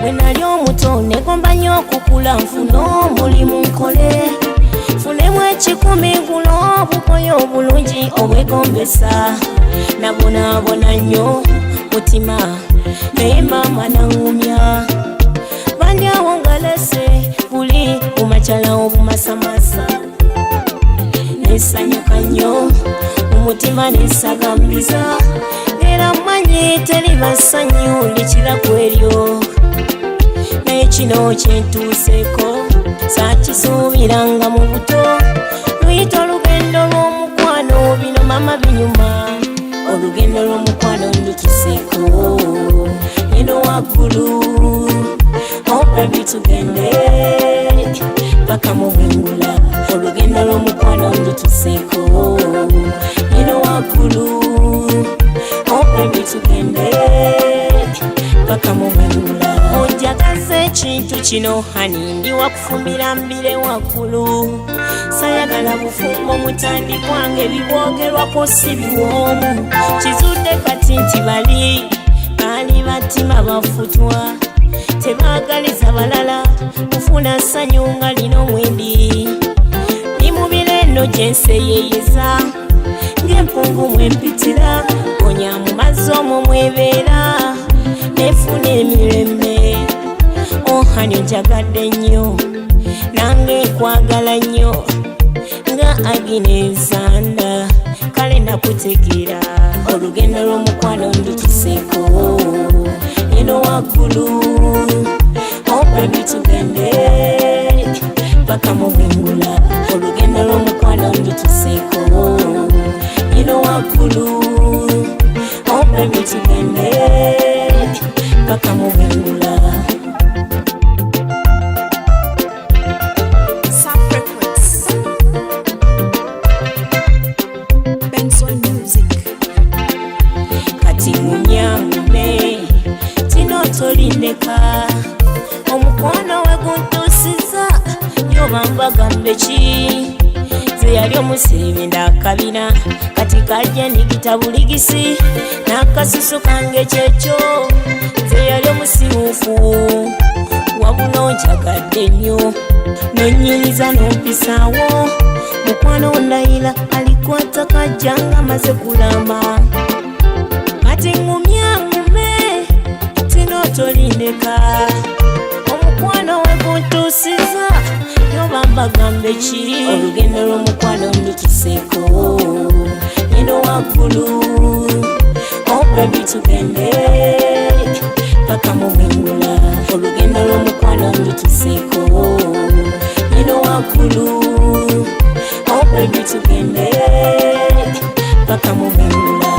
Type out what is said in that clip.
Wenali omuto negomba nnyo okukula nfuna omulimu nkole funemu ekikumi gulo obukoyo obulungi obwegombesa nabonaabona nnyo mutima naye maama nangumya bandyawo ngalese buli kumakyala obumasamasa nesanyuka nnyo mumutima nesagambiza era mmanyi teri masanyu likiraku eryo naye kino kyentuuseko sakisuubiranga mu buto luyita olugendo lw'omukwano bino mama binyuma olugendo lw'omukwano ndikiseko eno waggulu obebi tugende paka mu bwengula olugendo lw'omukwano ndituseko eno waggulu obebi tugende paka mu bwengula onjagaza ekintu kino hani ndi wakufumbira mbire waggulu sayagala bufumbo mutandikwange bibwogerwako si biwoomu kizudde kati nti bali batima bafutwa tebaagaliza balala kufuna ssanyu nga lino mwembi nimubira eno gyenseyeyeza ng'empungu mwempitira onya mu mazzi omwo mwebeera nefuna emirembe ohani njagadde nnyo nange nkwagala nnyo nga aginezanda kale nakutegeera olugendo lw'omukwano ndikiseko eno waggulu obebi tugende paka mu bwengula olugendo lw'omukwano ndituseko eno waggulu obebi tugende paka mu bwengula. Kati munyangume tino tolindeka omukwano we guntusiza yobamba gambe ki ze yali omusibi ndakabina kati kajja ndigita buligisi n'akasusu kange kyekyo ze yali omusibuufu wabula njagadde nnyo nonyiriza n'ompisaawo mukwano ndayira alikwata kajja nga maze kulama kati ngumyangume tino tolindeka omukwano we guntusiza yobamba gambe ki olugendo lw'omukwano ndikiseko eno waggulu obebi tugende paka mu bwengula olugendo lw'omukwano ndituseko eno waggulu obebi tugende paka mu bwengula.